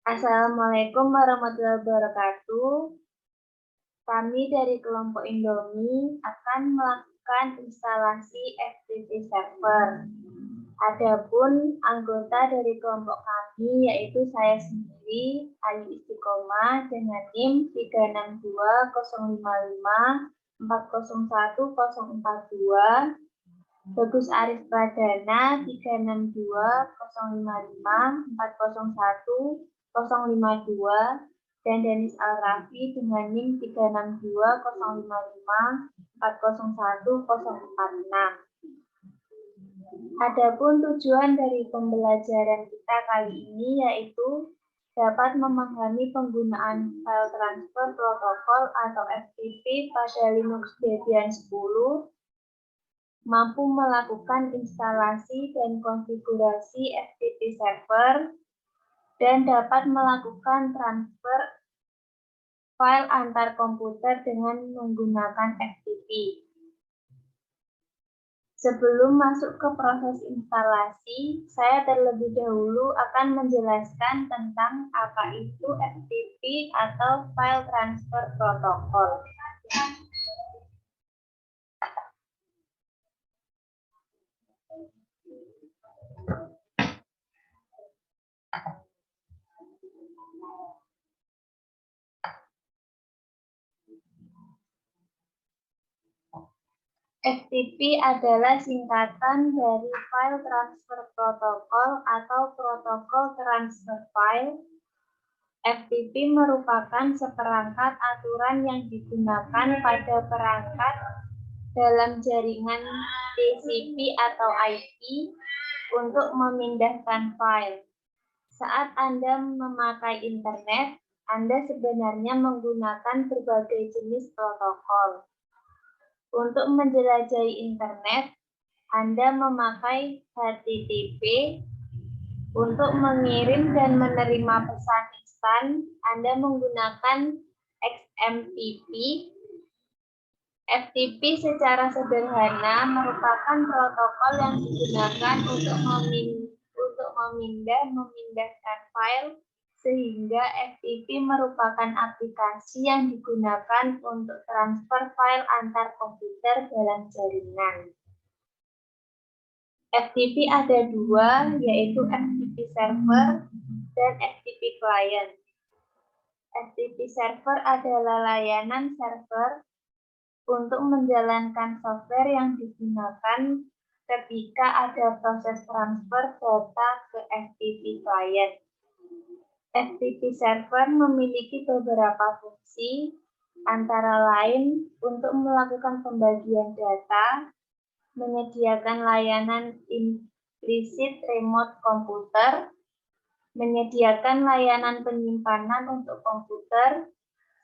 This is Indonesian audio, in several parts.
Assalamualaikum warahmatullahi wabarakatuh. Kami dari kelompok Indomie akan melakukan instalasi FTP server. Adapun anggota dari kelompok kami yaitu saya sendiri, Ayu Istiqomah dengan NIM 362055401042, Bagus Aris Pradana 362055401052, dan Denis Al-Rafi dengan NIM 362055401046. Adapun tujuan dari pembelajaran kita kali ini yaitu dapat memahami penggunaan file transfer protokol atau FTP pada Linux Debian 10, mampu melakukan instalasi dan konfigurasi FTP server, dan dapat melakukan transfer file antar komputer dengan menggunakan FTP. Sebelum masuk ke proses instalasi, saya terlebih dahulu akan menjelaskan tentang apa itu FTP atau File Transfer Protocol. FTP adalah singkatan dari File Transfer Protocol atau Protokol Transfer File. FTP merupakan seperangkat aturan yang digunakan pada perangkat dalam jaringan TCP atau IP untuk memindahkan file. Saat Anda memakai internet, Anda sebenarnya menggunakan berbagai jenis protokol. Untuk menjelajahi internet, Anda memakai HTTP. Untuk mengirim dan menerima pesan instan, Anda menggunakan XMPP. FTP secara sederhana merupakan protokol yang digunakan untuk memindahkan file, sehingga FTP merupakan aplikasi yang digunakan untuk transfer file antar komputer dalam jaringan. FTP ada dua, yaitu FTP server dan FTP client. FTP server adalah layanan server untuk menjalankan software yang digunakan ketika ada proses transfer data ke FTP client. FTP server memiliki beberapa fungsi, antara lain untuk melakukan pembagian data, menyediakan layanan implicit remote komputer, menyediakan layanan penyimpanan untuk komputer,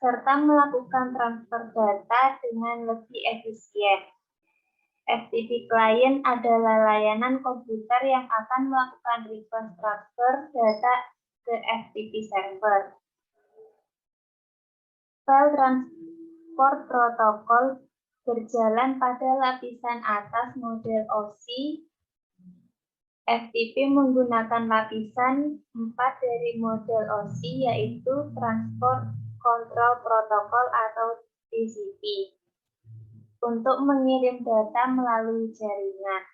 serta melakukan transfer data dengan lebih efisien. FTP client adalah layanan komputer yang akan melakukan request transfer data ke FTP server. File transport protokol berjalan pada lapisan atas model OSI. FTP menggunakan lapisan 4 dari model OSI, yaitu Transport Control Protocol atau TCP, untuk mengirim data melalui jaringan.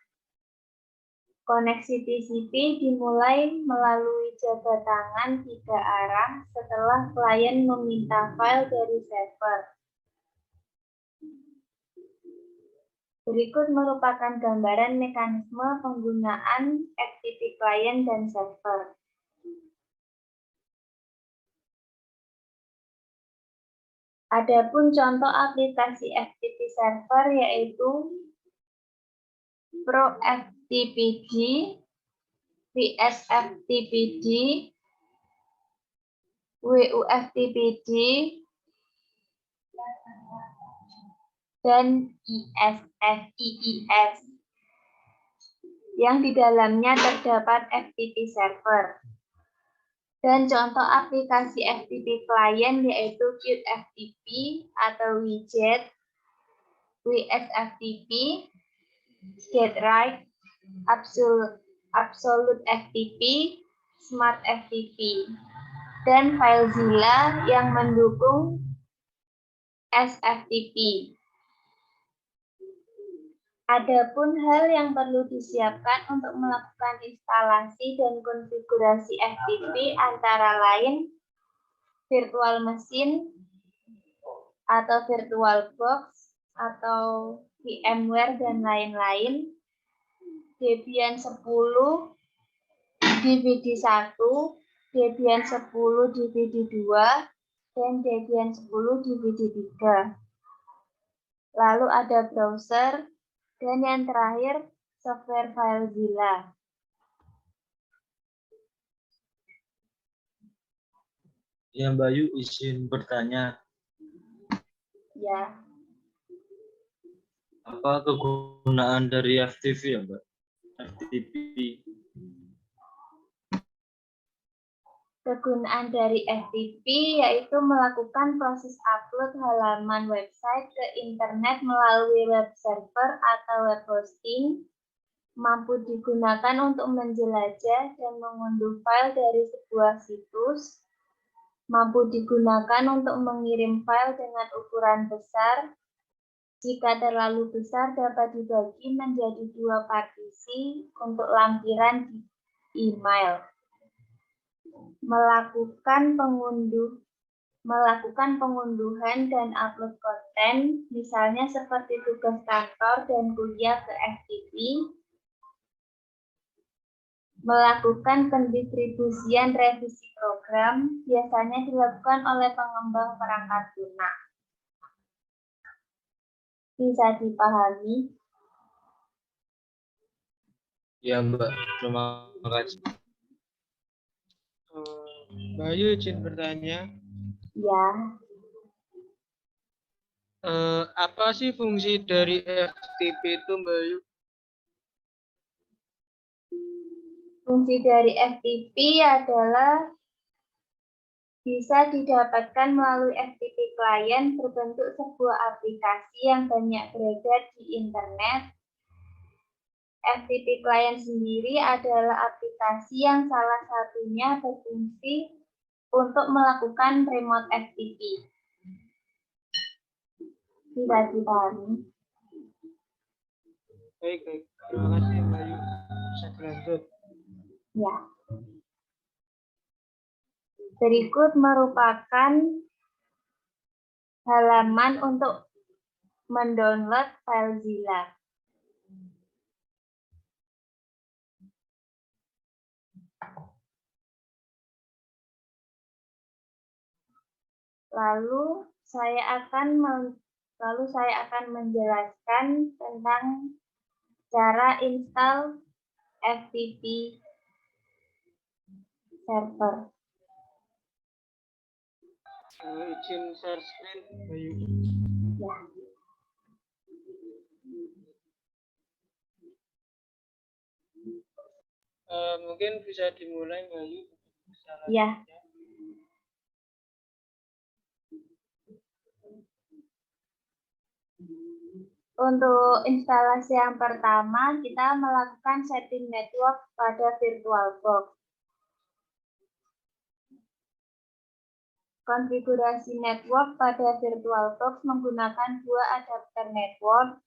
Koneksi TCP dimulai melalui jabat tangan 3 arah setelah klien meminta file dari server. Berikut merupakan gambaran mekanisme penggunaan FTP client dan server. Adapun contoh aplikasi FTP server yaitu ProFTPG, VSFTPG, WUFTPG, dan IIS, yang di dalamnya terdapat FTP server. Dan contoh aplikasi FTP client yaitu QFTP atau Widget, WSFTP, GetRight, Absolute FTP, Smart FTP. dan FileZilla yang mendukung SFTP. Adapun hal yang perlu disiapkan untuk melakukan instalasi dan konfigurasi FTP antara lain virtual machine atau virtual box atau VMware dan lain-lain, Debian 10, DVD1, Debian 10 DVD2, dan Debian 10 DVD3. Lalu ada browser, dan yang terakhir software FileZilla. Ya, Mbak Yu, izin bertanya. Ya. Apa kegunaan dari FTP ya, Mbak? FTP. Kegunaan dari FTP yaitu melakukan proses upload halaman website ke internet melalui web server atau web hosting, mampu digunakan untuk menjelajah dan mengunduh file dari sebuah situs, mampu digunakan untuk mengirim file dengan ukuran besar. Jika terlalu besar dapat dibagi menjadi 2 partisi untuk lampiran di email. Melakukan pengunduhan dan upload konten, misalnya seperti tugas kantor dan kuliah ke FTP, melakukan pendistribusian revisi program, biasanya dilakukan oleh pengembang perangkat lunak. Bisa dipahami? Ya, Mbak. Terima kasih. Mbak Yu izin bertanya. Ya. Apa sih fungsi dari FTP itu, Mbak Yu? Fungsi dari FTP adalah bisa didapatkan melalui FTP client berbentuk sebuah aplikasi yang banyak beredar di internet. FTP client sendiri adalah aplikasi yang salah satunya berfungsi untuk melakukan remote FTP. Bisa dipahami? Baik. Terima kasih, Mbak Yu. Bisa dilanjut. Ya. Berikut merupakan halaman untuk mendownload FileZilla. Lalu saya akan menjelaskan tentang cara install FTP server. Izin share screen, Mbak Yu. Ya. Mungkin bisa dimulai, Mbak Yu. Ya. Untuk instalasi yang pertama, kita melakukan setting network pada VirtualBox. Konfigurasi network pada VirtualBox menggunakan 2 adapter network.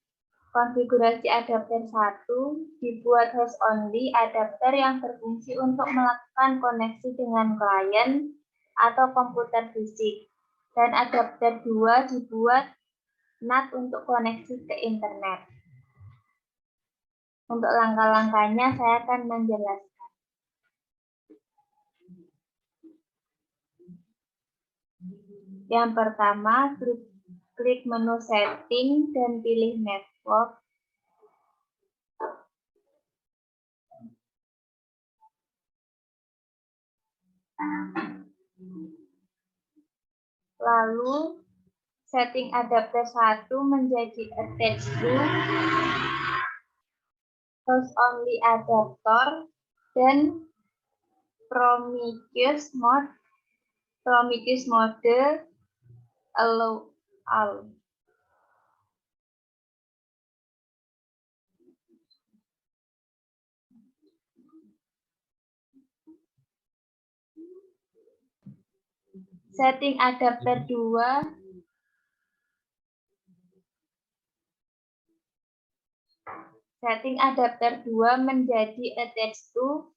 Konfigurasi adapter 1 dibuat host only adapter yang berfungsi untuk melakukan koneksi dengan klien atau komputer fisik. Dan adapter 2 dibuat NAT untuk koneksi ke internet. Untuk langkah-langkahnya saya akan menjelaskan. Yang pertama, klik menu setting dan pilih network. Lalu setting adapter 1 menjadi attached to host only adapter dan Prometheus mode allow all. Setting adapter 2. Setting adapter 2 menjadi attached to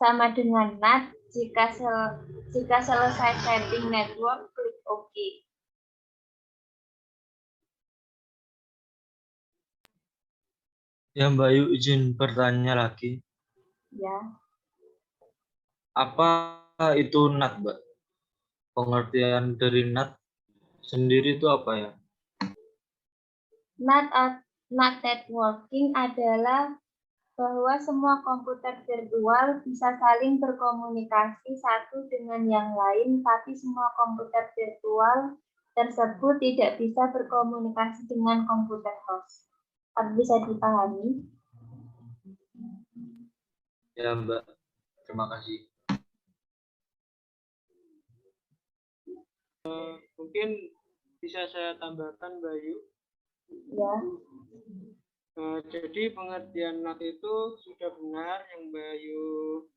sama dengan NAT. Jika selesai setting network, klik OK. Ya Mbak Yu, izin bertanya lagi. Ya. Apa itu NAT, Mbak? Pengertian dari NAT sendiri itu apa ya? NAT networking adalah bahwa semua komputer virtual bisa saling berkomunikasi satu dengan yang lain, tapi semua komputer virtual tersebut tidak bisa berkomunikasi dengan komputer host. Apa bisa dipahami? Ya Mbak, terima kasih. Mungkin bisa saya tambahkan, Mbak Yu. Ya. Jadi pengertian NAT itu sudah benar yang Mbak Yu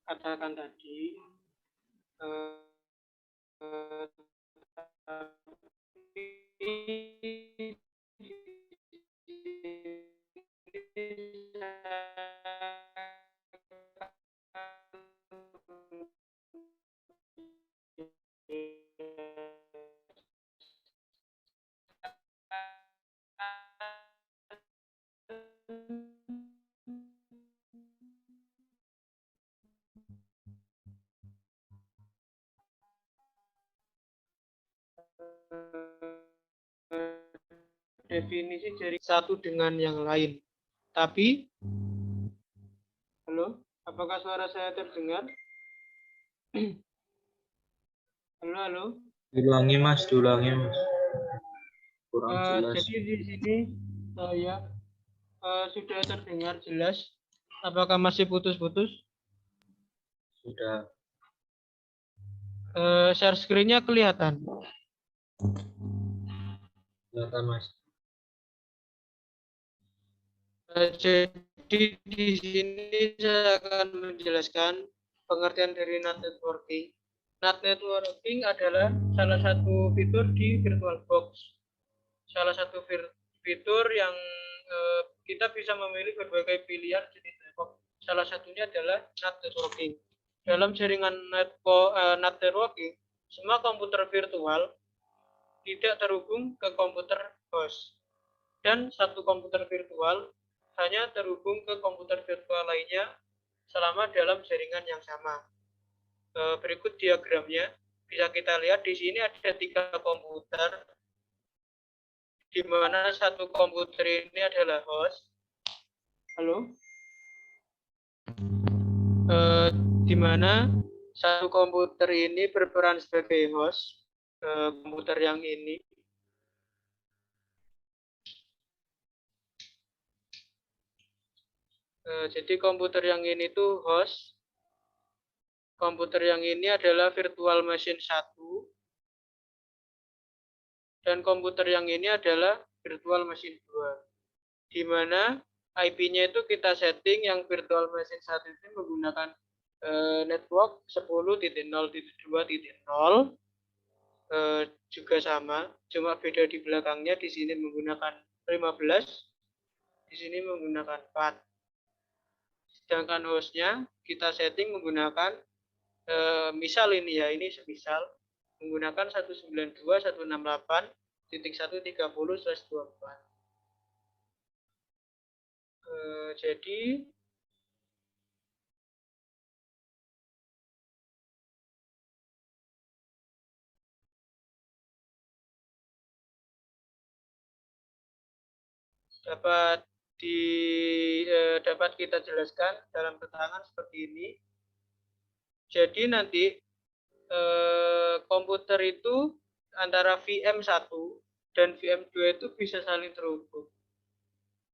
katakan tadi. Definisi jaring satu dengan yang lain. Tapi, halo, apakah suara saya terdengar? Halo. Diulangi Mas. Kurang jelas. Jadi di sini saya sudah terdengar jelas. Apakah masih putus-putus? Sudah. Share screen-nya kelihatan. Silakan Mas. Jadi di sini saya akan menjelaskan pengertian dari NAT networking. NAT networking adalah salah satu fitur di VirtualBox. Salah satu fitur yang kita bisa memilih berbagai pilihan jenis network. Salah satunya adalah NAT networking. Dalam jaringan NAT networking, semua komputer virtual tidak terhubung ke komputer host. Dan satu komputer virtual hanya terhubung ke komputer virtual lainnya selama dalam jaringan yang sama. Berikut diagramnya. Bisa kita lihat di sini ada 3 komputer, di mana satu komputer ini adalah host. Halo? Di mana satu komputer ini berperan sebagai host komputer yang ini. Jadi komputer yang ini tuh host. Komputer yang ini adalah virtual machine 1. Dan komputer yang ini adalah virtual machine 2. Di mana IP-nya itu kita setting yang virtual machine 1 ini menggunakan network 10.0.2.0. Juga sama, cuma beda di belakangnya. Di sini menggunakan 15, di sini menggunakan 4. Sedangkan hostnya kita setting menggunakan misal ini ya, ini semisal menggunakan 192.168.1.30/24. Jadi dapat kita jelaskan dalam keterangan seperti ini. Jadi nanti komputer itu antara VM1 dan VM2 itu bisa saling terhubung.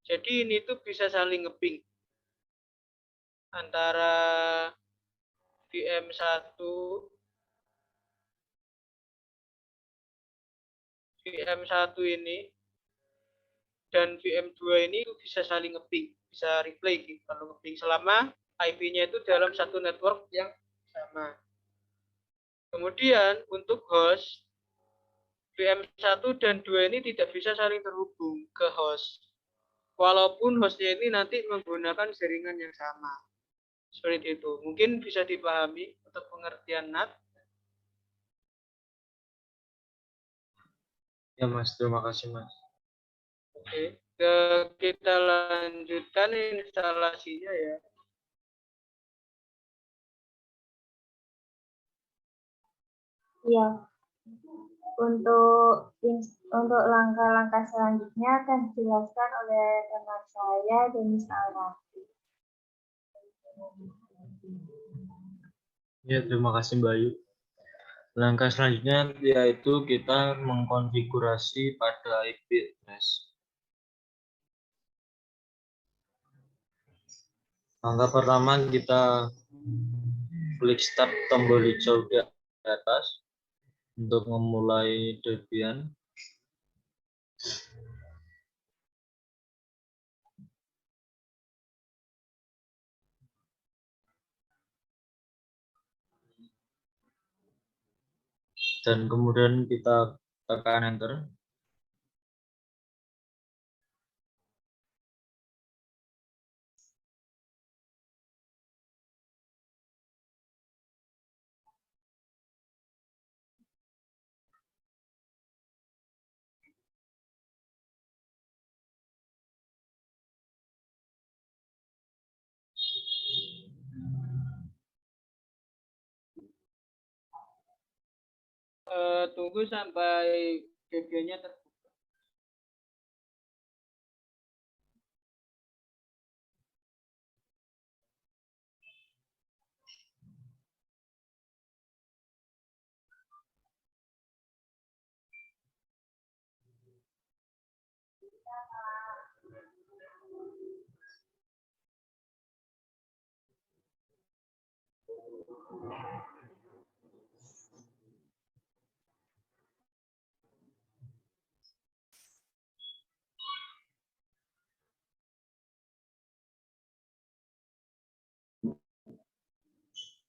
Jadi ini tuh bisa saling ngeping antara VM1 ini dan VM2 ini bisa saling ngeping, bisa replay gitu kalau ngeping selama IP-nya itu dalam satu network yang sama. Kemudian untuk host, VM1 dan 2 ini tidak bisa saling terhubung ke host. Walaupun hostnya ini nanti menggunakan jaringan yang sama. Seperti itu. Mungkin bisa dipahami untuk pengertian NAT. Ya Mas, terima kasih Mas. Oke. Kita lanjutkan instalasinya ya. Ya, untuk langkah-langkah selanjutnya akan dijelaskan oleh teman saya, Denis Alrafi. Ya, terima kasih Mbak Ayu. Langkah selanjutnya yaitu kita mengkonfigurasi pada IP address. Langkah pertama kita klik start tombol hijau di atas untuk memulai Debian. Dan kemudian kita tekan enter. Tunggu sampai Debian-nya terbuka.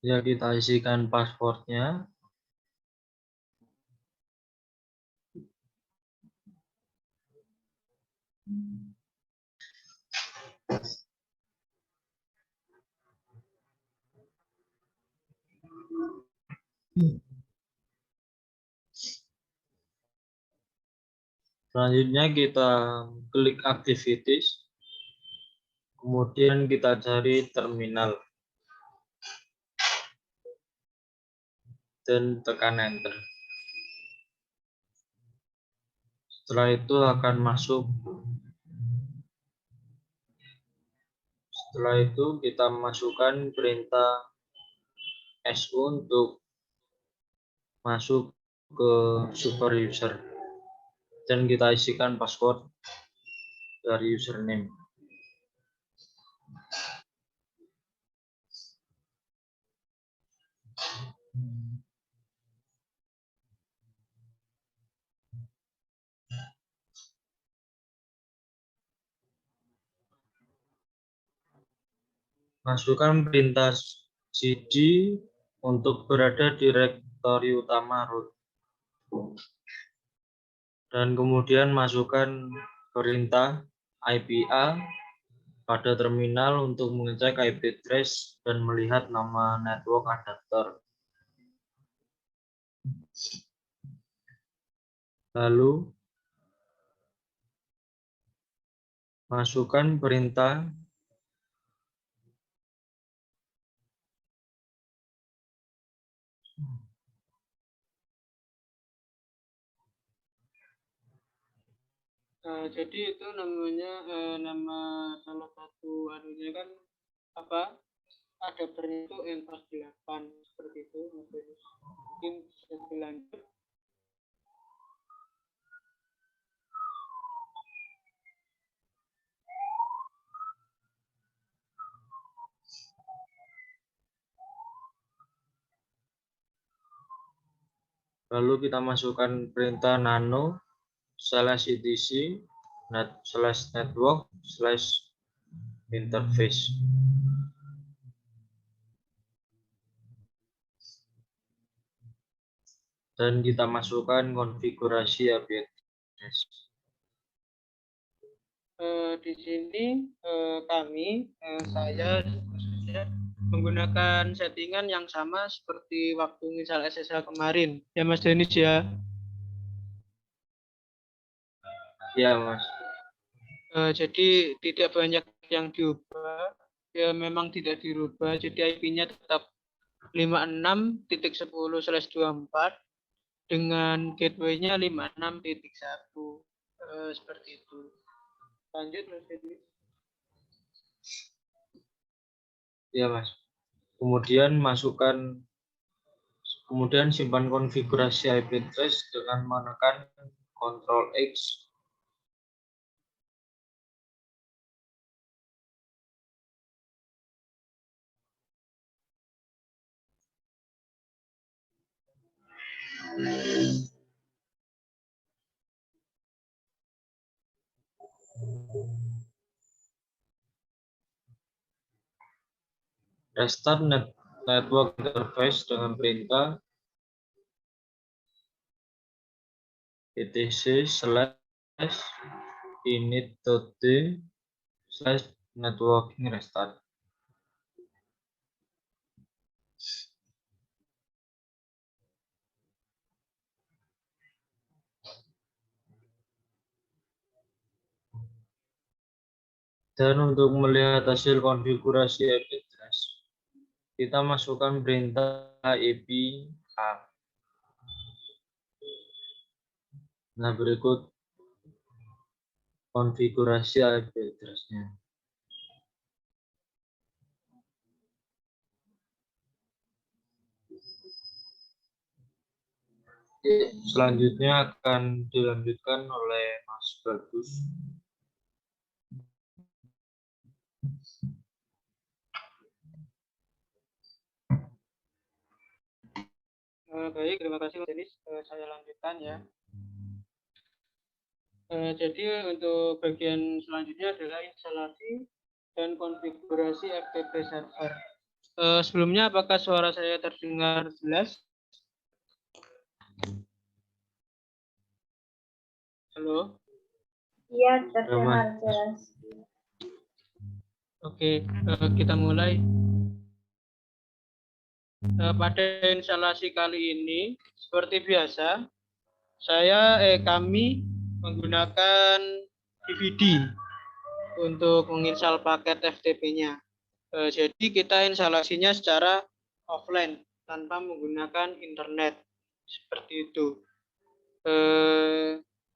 Ya, kita isikan passwordnya. Selanjutnya kita klik activities. Kemudian kita cari terminal. Dan tekan enter. Setelah itu akan masuk. Setelah itu kita masukkan perintah su untuk masuk ke super user. Dan kita isikan password dari username. Masukkan perintah cd untuk berada di direktori utama root. Dan kemudian masukkan perintah IPA pada terminal untuk mengecek IP address dan melihat nama network adapter. Lalu masukkan perintah Jadi itu namanya nama salah satu anunya kan apa? Adapternya itu N48 seperti itu. Mungkin bisa dilanjut. lalu kita masukkan perintah nano /etc /network/interface. dan kita masukkan konfigurasi IP address. Di sini saya menggunakan settingan yang sama seperti waktu misal SSH kemarin ya Mas Denis ya. Ya Mas. Jadi tidak banyak yang diubah, ya memang tidak dirubah, jadi IP-nya tetap 56.10/24 dengan gateway-nya 56.1, seperti itu. Lanjut Mas Denis. Ya Mas. Kemudian simpan konfigurasi IP address dengan menekan Ctrl X. Restart network interface dengan perintah etc/init.d/networking restart. Dan untuk melihat hasil konfigurasi IP address, kita masukkan perintah ip a. Nah, berikut konfigurasi IP address-nya. Selanjutnya akan dilanjutkan oleh Mas Bagus. Baik, terima kasih Mas Denis. Saya lanjutkan ya. Jadi untuk bagian selanjutnya adalah instalasi dan konfigurasi FTP server. Sebelumnya apakah suara saya terdengar jelas? Halo? Iya, terdengar jelas. Oke, kita mulai. Pada instalasi kali ini, seperti biasa, kami menggunakan DVD untuk menginstal paket FTP-nya. Jadi kita instalasinya secara offline tanpa menggunakan internet, seperti itu.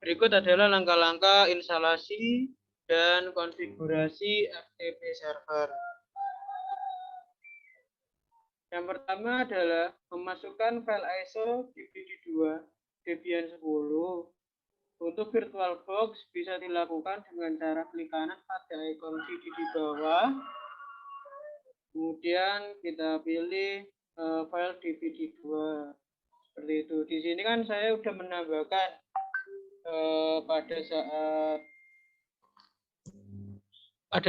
Berikut adalah langkah-langkah instalasi dan konfigurasi FTP server. Yang pertama adalah memasukkan file ISO DVD2 Debian 10. Untuk VirtualBox bisa dilakukan dengan cara klik kanan pada ikon CD di bawah. Kemudian kita pilih file DVD2 seperti itu. Di sini kan saya sudah menambahkan pada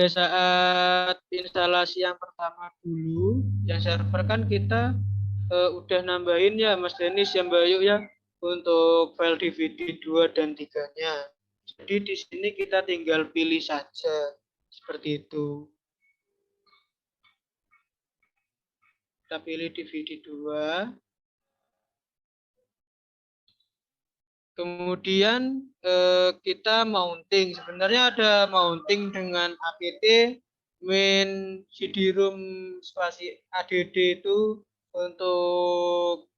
saat instalasi yang pertama dulu, yang server kan kita udah nambahin ya Mas Denis, ya Mbak Ayu ya, untuk file DVD 2 dan 3-nya. Jadi di sini kita tinggal pilih saja seperti itu. Kita pilih DVD 2. Kemudian kita mounting. Sebenarnya ada mounting dengan apt min cd-rom spasi add itu untuk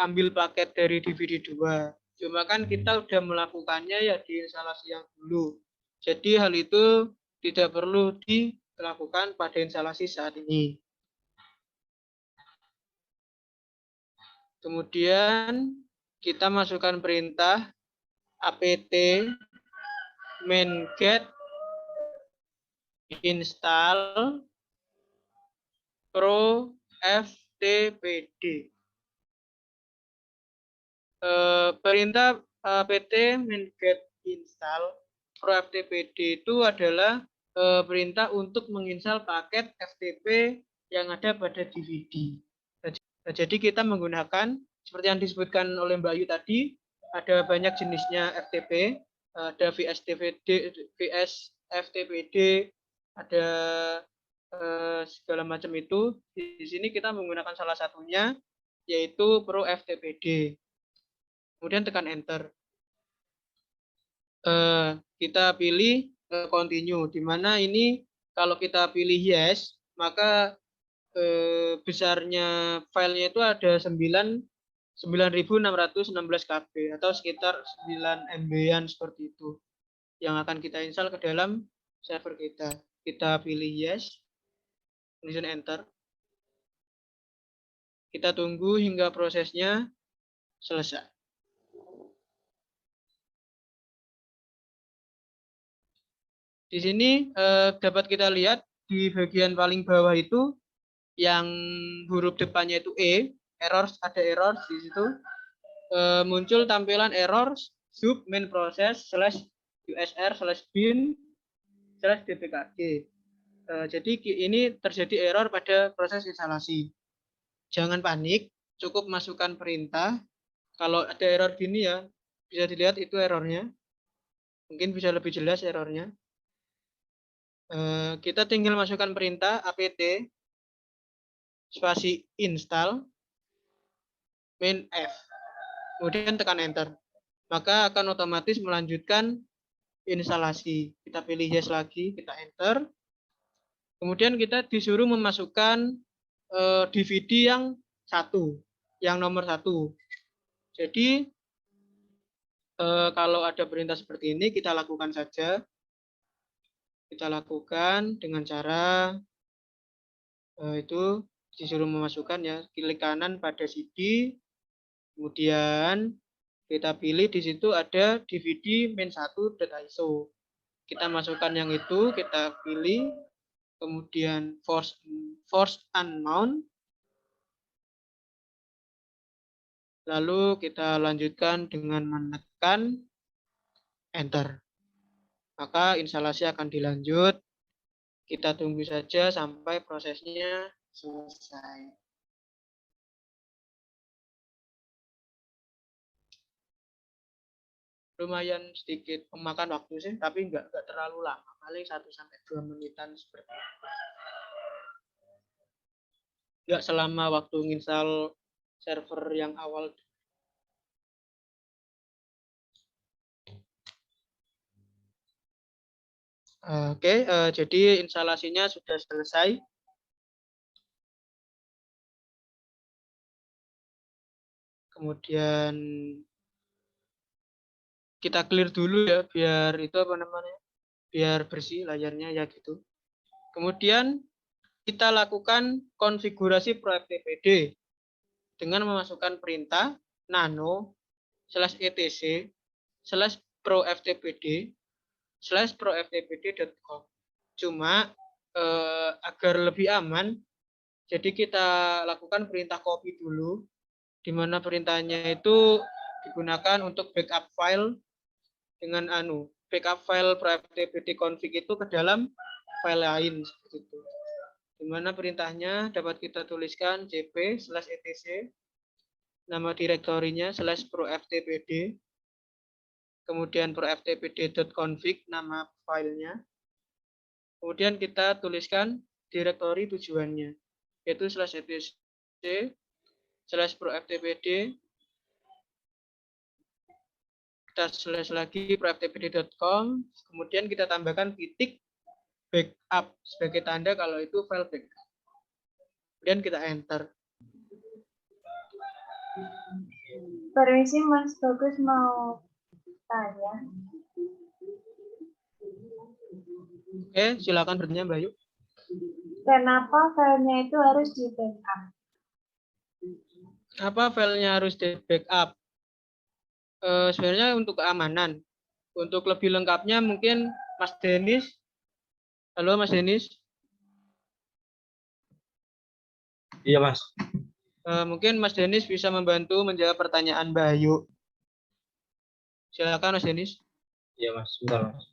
ambil paket dari DVD 2. Cuma kan kita udah melakukannya ya di instalasi yang dulu. Jadi hal itu tidak perlu dilakukan pada instalasi saat ini. Kemudian kita masukkan perintah apt min get install pro ftpd. Perintah apt min get install pro ftpd itu adalah perintah untuk menginstal paket FTP yang ada pada DVD. Jadi kita menggunakan seperti yang disebutkan oleh Mbak Ayu tadi, ada banyak jenisnya FTP, ada VSTPD, VSFTPD, ada segala macam itu. Di sini kita menggunakan salah satunya, yaitu Pro FTPD. Kemudian tekan Enter. Kita pilih continue, di mana ini kalau kita pilih yes, maka besarnya filenya itu ada 9.616 KB atau sekitar 9 MB-an seperti itu yang akan kita install ke dalam server kita. Kita pilih yes, kemudian enter. Kita tunggu hingga prosesnya selesai. Di sini dapat kita lihat di bagian paling bawah itu yang huruf depannya itu errors, ada error di situ. Muncul tampilan error sub main process /usr/bin/dpkg. Jadi ini terjadi error pada proses instalasi. Jangan panik, cukup masukkan perintah. Kalau ada error gini ya, bisa dilihat itu errornya. Mungkin bisa lebih jelas errornya. Kita tinggal masukkan perintah apt spasi install main f. Kemudian tekan enter. Maka akan otomatis melanjutkan instalasi. Kita pilih yes lagi, kita enter. Kemudian kita disuruh memasukkan DVD yang nomor 1. Jadi kalau ada perintah seperti ini, kita lakukan saja. Kita lakukan dengan cara itu disuruh memasukkan ya, klik kanan pada CD, kemudian kita pilih di situ ada DVD main1.iso. Kita masukkan yang itu, kita pilih, kemudian force unmount, lalu kita lanjutkan dengan menekan enter. Maka instalasi akan dilanjut. Kita tunggu saja sampai prosesnya selesai. Lumayan sedikit memakan waktu sih, tapi nggak terlalu lama, paling 1-2 menitan seperti itu. Nggak selama waktu nginstal server yang awal. Oke, jadi instalasinya sudah selesai. Kemudian kita clear dulu ya, biar itu biar bersih layarnya ya gitu. Kemudian kita lakukan konfigurasi ProFTPD dengan memasukkan perintah nano/etc/proftpd/proftpd.com. Cuma agar lebih aman, jadi kita lakukan perintah copy dulu, di mana perintahnya itu digunakan untuk backup file dengan backup file proftpd config itu ke dalam file lain seperti itu. Di mana perintahnya dapat kita tuliskan cp/etc, nama direktorinya /proftpd, kemudian proftpd.config nama filenya. Kemudian kita tuliskan direktori tujuannya, yaitu /etc/proftpd, kita slash lagi proftpd.com, kemudian kita tambahkan titik backup sebagai tanda kalau itu file backup. Kemudian kita enter. Permisi Mas Bagus mau tanya. Oke, silakan bertanya Mbak Ayu. Kenapa filenya itu harus di backup? Apa filenya harus di backup? Sebenarnya untuk keamanan. Untuk lebih lengkapnya mungkin Mas Denis. Halo Mas Denis. Iya Mas. Mungkin Mas Denis bisa membantu menjawab pertanyaan Mbak Ayu. Silakan Mas Denis. Iya Mas, sebentar Mas.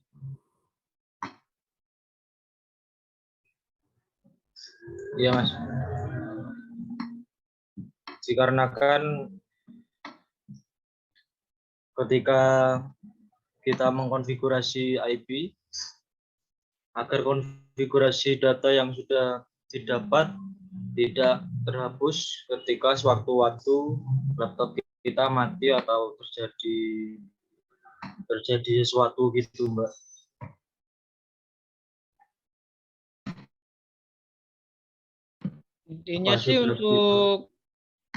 Iya Mas. Dikarenakan ketika kita mengkonfigurasi IP, agar konfigurasi data yang sudah didapat tidak terhapus ketika sewaktu-waktu laptop kita mati atau terjadi sesuatu gitu, Mbak. Intinya Apa sih sudah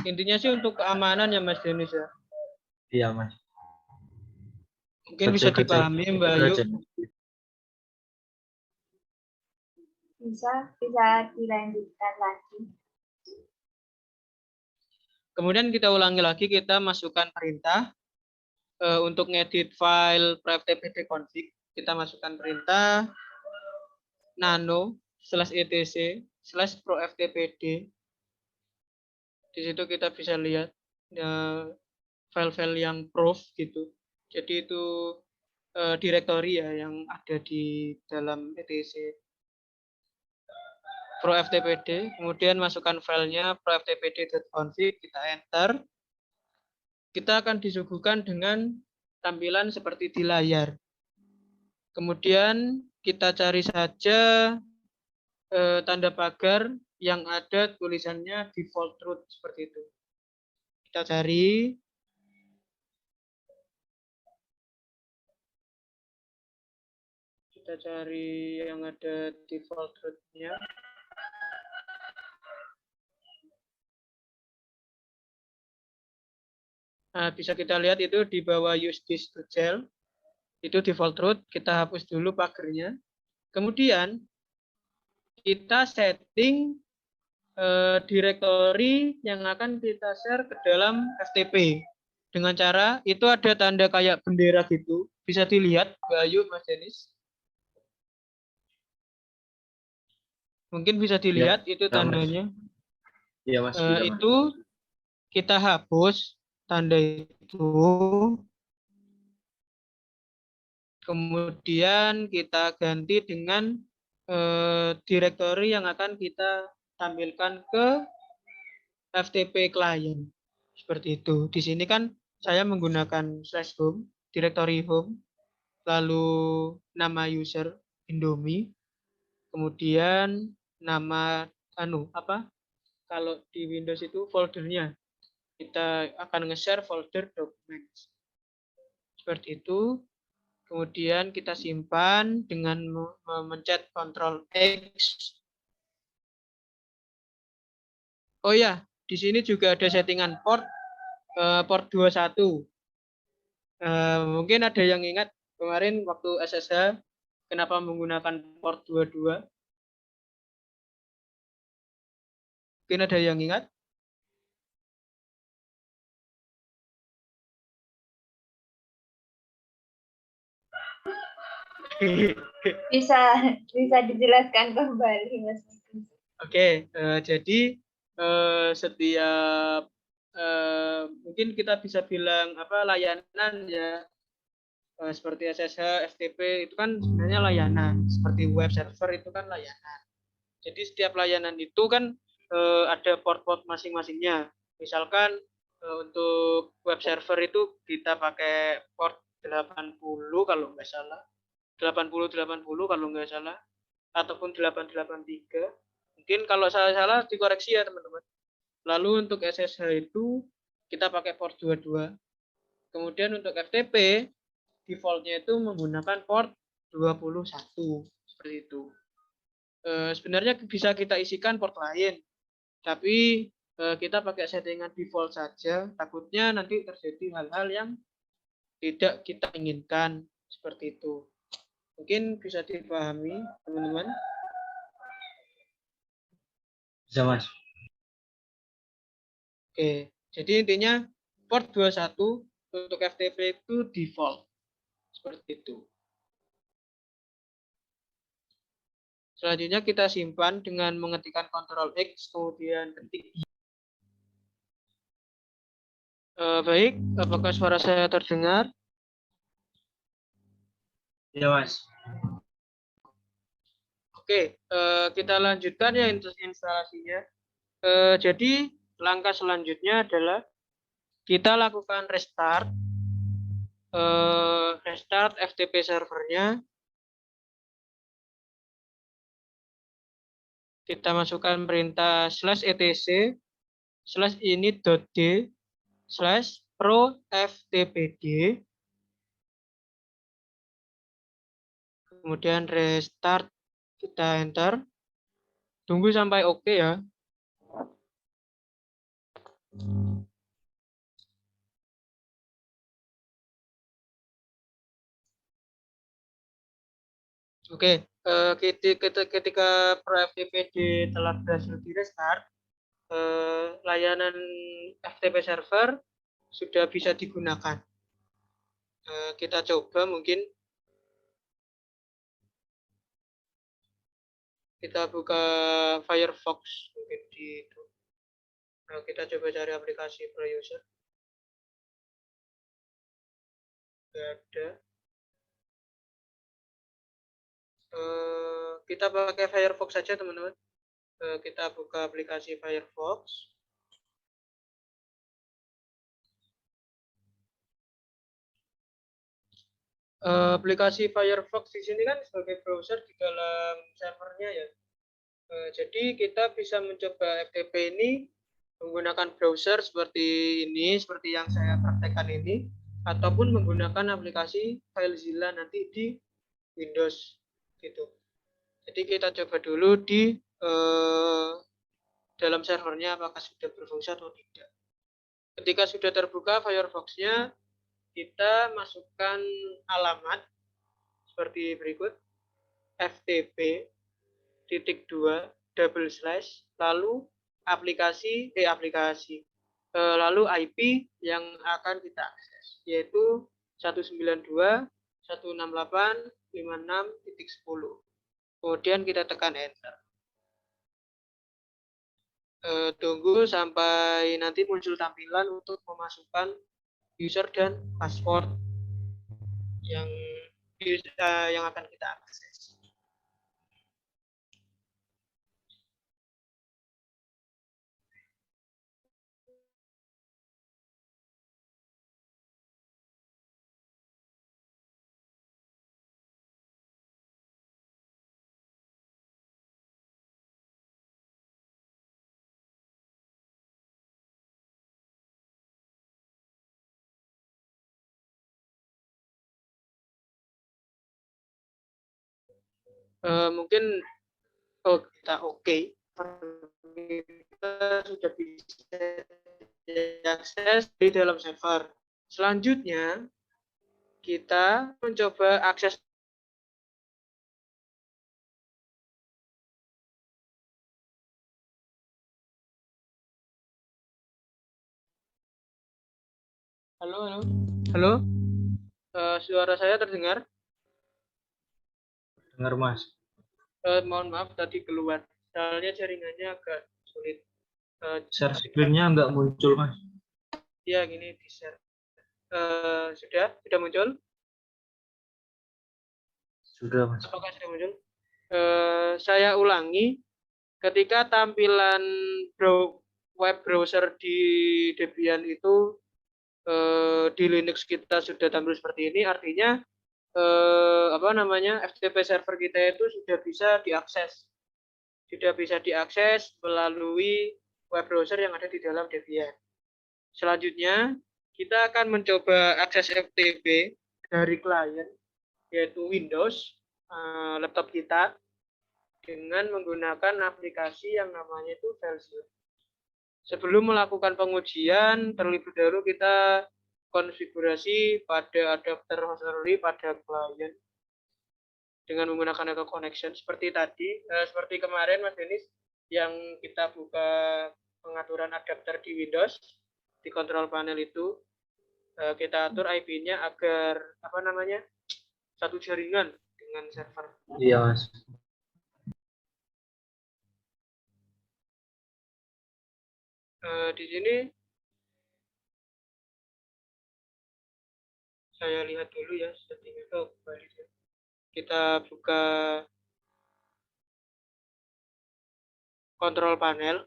gitu? untuk keamanan ya Mas Denis ya. Iya, Mas. Mungkin bisa dipahami Mbak Ayu. Bisa dilanjutkan lagi. Kemudian kita ulangi lagi, kita masukkan perintah untuk ngedit file proftpd config. Kita masukkan perintah nano/etc/proftpd. Di situ kita bisa lihat file-file yang prof gitu. Jadi itu direktori ya yang ada di dalam etc proftpd. Kemudian masukkan filenya proftpd.config, kita enter. Kita akan disuguhkan dengan tampilan seperti di layar. Kemudian kita cari saja tanda pagar yang ada tulisannya default root seperti itu. Kita cari. Kita cari yang ada default root-nya. Nah, bisa kita lihat itu di bawah use this to shell. Itu default root, kita hapus dulu pagernya. Kemudian kita setting direktori yang akan kita share ke dalam FTP. Dengan cara itu ada tanda kayak bendera gitu. Bisa dilihat, Mbak Ayu, Mas Denis. Mungkin bisa dilihat Ya, itu tandanya. Iya, Mas. Itu kita hapus tanda itu. Kemudian kita ganti dengan direktori yang akan kita tampilkan ke FTP client. Seperti itu. Di sini kan saya menggunakan /home, direktori home, lalu nama user Indomie, kemudian nama kalau di Windows itu foldernya. Kita akan nge-share folder documents. Seperti itu. Kemudian kita simpan dengan memencet Ctrl X. Oh ya, di sini juga ada settingan port 21. Mungkin ada yang ingat kemarin waktu SSH kenapa menggunakan port 22? Mungkin ada yang ingat? Bisa dijelaskan kembali, Mas. Oke, jadi setiap mungkin kita bisa bilang layanan ya, seperti SSH, FTP itu kan sebenarnya layanan, seperti web server itu kan layanan. Jadi setiap layanan itu kan ada port-port masing-masingnya. Misalkan untuk web server itu kita pakai port 80 kalau nggak salah, 80 kalau nggak salah, ataupun 883. Mungkin kalau salah dikoreksi ya teman-teman. Lalu untuk SSH itu kita pakai port 22. Kemudian untuk FTP defaultnya itu menggunakan port 21 seperti itu. Sebenarnya bisa kita isikan port lain, tapi kita pakai settingan default saja. Takutnya nanti terjadi hal-hal yang tidak kita inginkan seperti itu. Mungkin bisa dipahami teman-teman. Bisa, Mas. Oke, jadi intinya port 21 untuk FTP itu default. Seperti itu. Selanjutnya kita simpan dengan mengetikkan Ctrl X, kemudian ketik. Baik, apakah suara saya terdengar? Iya, Mas. Oke, kita lanjutkan ya instalasinya. Jadi langkah selanjutnya adalah kita lakukan restart. restart FTP servernya. Kita masukkan perintah /ini.d/pro/ftpd. Kemudian restart, kita enter. Tunggu sampai oke ya. Oke, ketika ProFTPD telah berhasil di restart, layanan FTP server sudah bisa digunakan. Kita coba, mungkin kita buka Firefox mungkin di itu. Kita coba cari aplikasi browser. Nggak ada. Kita pakai Firefox saja, teman-teman. Kita buka aplikasi Firefox. Aplikasi Firefox di sini kan sebagai browser di dalam servernya ya. Jadi kita bisa mencoba FTP ini menggunakan browser seperti ini, seperti yang saya praktekkan ini, ataupun menggunakan aplikasi FileZilla nanti di Windows gitu. Jadi kita coba dulu di dalam servernya apakah sudah berfungsi atau tidak. Ketika sudah terbuka Firefox-nya, kita masukkan alamat seperti berikut: ftp:// lalu lalu IP yang akan kita akses, yaitu 192.168.56.10. Kemudian kita tekan enter. Tunggu sampai nanti muncul tampilan untuk memasukkan user dan password yang akan kita akses. Mungkin kita oke. Kita sudah bisa diakses di dalam server. Selanjutnya kita mencoba akses. Halo. Suara saya terdengar? Dengar, Mas. Mohon maaf tadi keluar. Soalnya jaringannya agak sulit. Share screen-nya nggak muncul, Mas. Ya, gini di share. Sudah muncul? Sudah, Mas. Apakah sudah muncul? Saya ulangi. Ketika tampilan web browser di Debian itu di Linux kita sudah tampil seperti ini, artinya FTP server kita itu sudah bisa diakses melalui web browser yang ada di dalam Debian. Selanjutnya kita akan mencoba akses FTP dari klien, yaitu Windows laptop kita, dengan menggunakan aplikasi yang namanya itu FileZilla. Sebelum melakukan pengujian, terlebih dahulu kita konfigurasi pada adapter host early pada klien dengan menggunakan network connection seperti tadi, seperti kemarin Mas Denis yang kita buka pengaturan adapter di Windows di control panel itu, kita atur IP-nya agar satu jaringan dengan server. Iya, Mas. Di sini saya lihat dulu ya settingnya. Kita buka kontrol panel,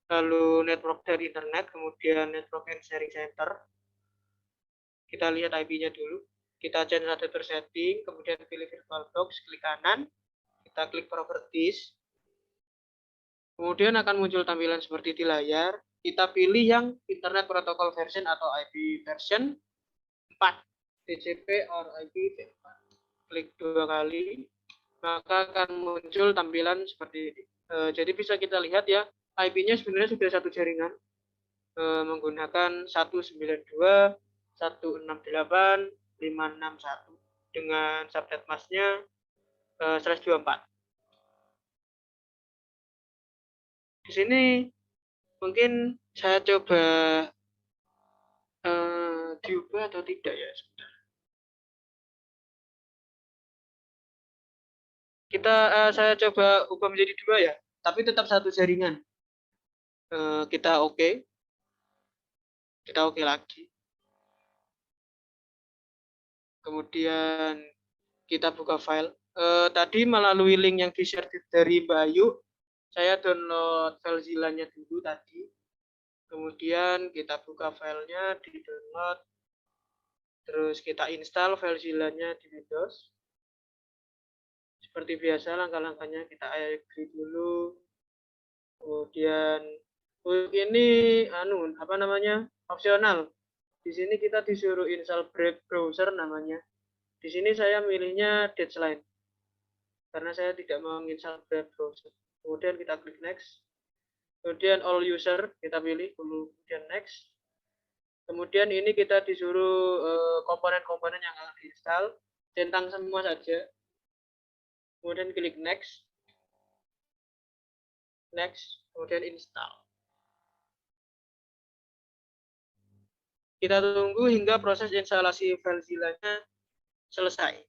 lalu network dan internet, kemudian network and sharing center. Kita lihat IP-nya dulu. Kita change adapter setting, kemudian pilih VirtualBox, klik kanan, kita klik properties. Kemudian akan muncul tampilan seperti di layar. Kita pilih yang Internet Protocol version atau IP version 4, TCP or IPv4. Klik 2 kali, maka akan muncul tampilan seperti ini. Jadi bisa kita lihat ya, IP-nya sebenarnya sudah satu jaringan menggunakan 192.168.561 dengan subnet masknya /24. Di sini mungkin saya coba diubah atau tidak ya. Saya coba ubah menjadi 2 ya, tapi tetap satu jaringan. Kita oke. Kita oke lagi. Kemudian kita buka file. Tadi melalui link yang di-share dari Mbak Ayu, saya download FileZilla-nya dulu tadi. Kemudian kita buka filenya, di download. Terus kita install FileZilla-nya di Windows. Seperti biasa langkah-langkahnya kita agree dulu. Kemudian ini opsional. Di sini kita disuruh install Brave browser namanya. Di sini saya milihnya Deadline karena saya tidak mau install Brave browser. Kemudian kita klik next. Kemudian all user kita pilih, kemudian next. Kemudian ini kita disuruh komponen-komponen yang akan diinstal, centang semua saja. Kemudian klik next. Next, kemudian install. Kita tunggu hingga proses instalasi FileZilla-nya selesai.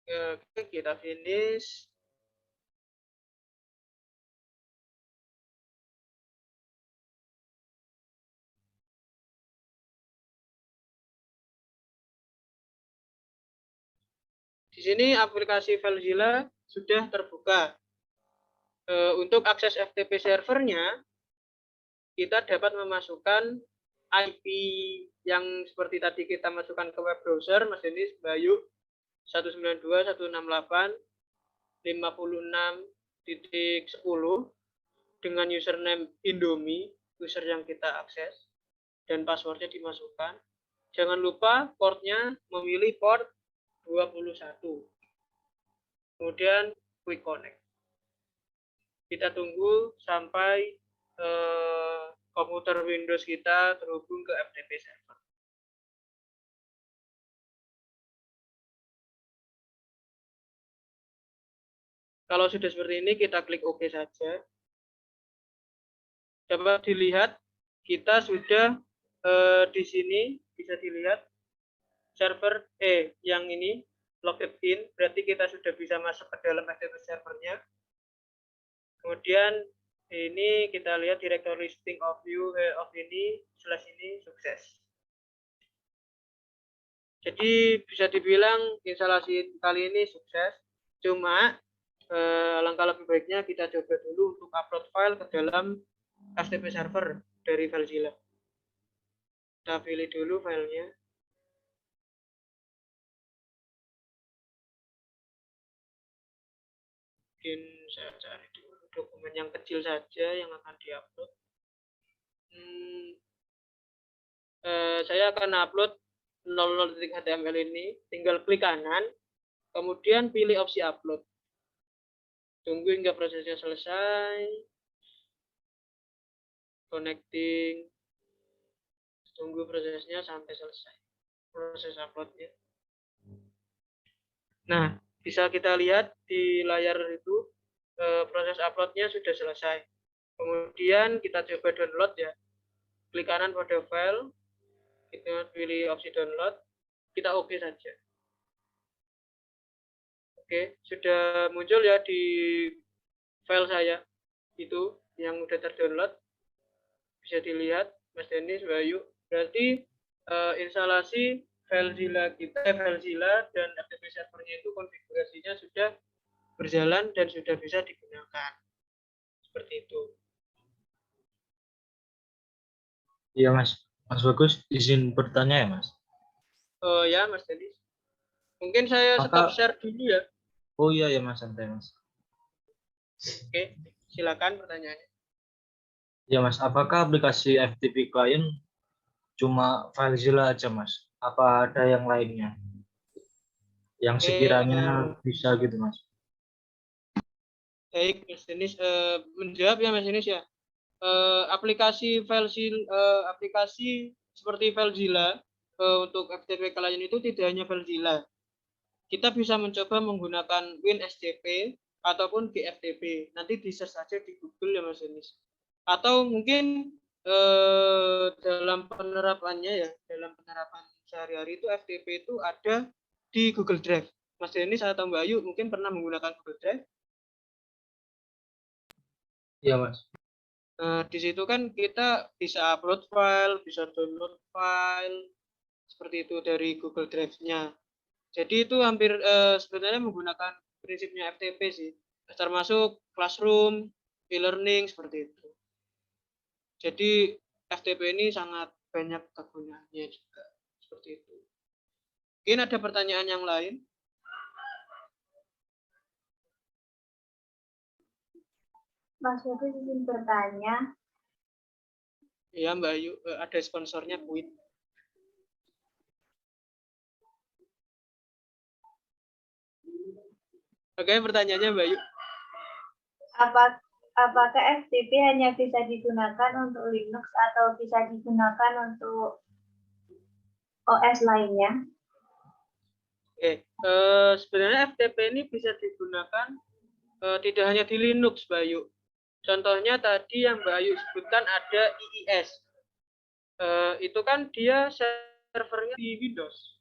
Oke, kita finish. Di sini aplikasi FileZilla sudah terbuka. Untuk akses FTP servernya, kita dapat memasukkan IP yang seperti tadi kita masukkan ke web browser, Mas Denis, Bayu, 192.168.56.10 dengan username Indomie, user yang kita akses, dan passwordnya dimasukkan. Jangan lupa portnya memilih port 21. Kemudian quick connect. Kita tunggu sampai komputer Windows kita terhubung ke FTP server. Kalau sudah seperti ini, kita klik OK saja. Dapat dilihat, kita sudah di sini bisa dilihat server yang ini logged in, berarti kita sudah bisa masuk ke dalam FTP servernya. Kemudian ini kita lihat directory listing of view of ini sukses. Jadi bisa dibilang instalasi kali ini sukses. Cuma langkah lebih baiknya kita coba dulu untuk upload file ke dalam FTP server dari FileZilla. Kita pilih dulu filenya. Mungkin saya cari dulu dokumen yang kecil saja yang akan diupload. Saya akan upload 00.html ini. Tinggal klik kanan, kemudian pilih opsi upload. Tunggu hingga prosesnya selesai. Connecting. Tunggu prosesnya sampai selesai. Proses uploadnya. Nah, bisa kita lihat di layar itu proses uploadnya sudah selesai. Kemudian kita coba download ya. Klik kanan pada file, kita pilih opsi download, kita oke saja. Oke, sudah muncul ya di file saya itu yang udah terdownload. Bisa dilihat, Mas Denis, Bayu. Berarti instalasi FileZilla dan FTP servernya itu konfigurasinya sudah berjalan dan sudah bisa digunakan. Seperti itu. Iya Mas. Mas Bagus, izin bertanya ya Mas. Ya Mas Denis. Mungkin saya stop Apakah, share dulu ya. oh iya ya Mas, santai Mas. Oke, silakan pertanyaannya. Ya Mas, apakah aplikasi FTP client cuma FileZilla aja Mas? Apa ada yang lainnya yang Oke, sekiranya bisa gitu Mas? baik Mas Denis. Menjawab ya Mas Denis ya. Aplikasi seperti FileZilla untuk FTP client itu tidak hanya FileZilla. Kita bisa mencoba menggunakan WinSCP ataupun GFTP. Nanti di search saja di Google ya Mas Denis. Atau mungkin dalam penerapannya ya, dalam penerapan sehari-hari itu FTP itu ada di Google Drive. Mas Denis atau Mbak Ayu mungkin pernah menggunakan Google Drive. Iya Mas. Di situ kan kita bisa upload file, bisa download file, seperti itu dari Google Drive-nya. Jadi itu hampir sebenarnya menggunakan prinsipnya FTP sih, termasuk classroom, e-learning seperti itu. Jadi FTP ini sangat banyak kegunaannya juga seperti itu. Mungkin ada pertanyaan yang lain? Mas Bagus izin bertanya. Ya Mbak Ayu, ada sponsornya Quid. Oke, pertanyaannya Mbak Ayu. Apakah FTP hanya bisa digunakan untuk Linux atau bisa digunakan untuk OS lainnya? Oke, sebenarnya FTP ini bisa digunakan tidak hanya di Linux, Mbak Ayu. Contohnya tadi yang Mbak Ayu sebutkan ada IIS. Itu kan dia servernya di Windows.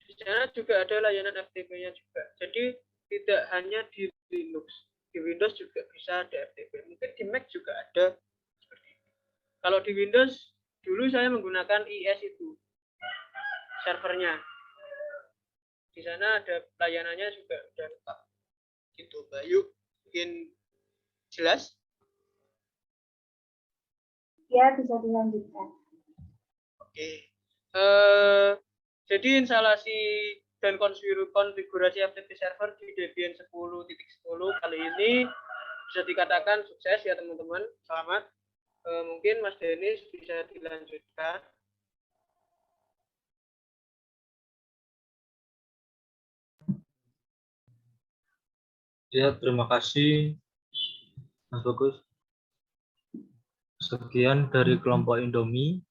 Di sana juga ada layanan FTP-nya juga. Jadi tidak hanya di Linux. Di Windows juga bisa ada FTP. Mungkin di Mac juga ada. Kalau di Windows, dulu saya menggunakan IIS itu, servernya. Di sana ada layanannya juga udah lengkap. Gitu, Mbak Ayu. Mungkin jelas? Ya, bisa dilanjutkan. Oke. Jadi instalasi dan konfigurasi FTP server di Debian 10.10 kali ini bisa dikatakan sukses ya teman-teman. Selamat. Mungkin Mas Denis bisa dilanjutkan. Ya, terima kasih Mas Bagus. Sekian dari kelompok Indomie.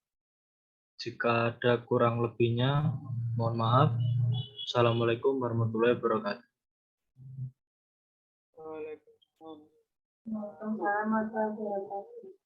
Jika ada kurang lebihnya, mohon maaf. Assalamualaikum warahmatullahi wabarakatuh. Waalaikumsalam. Waalaikumsalam warahmatullahi wabarakatuh.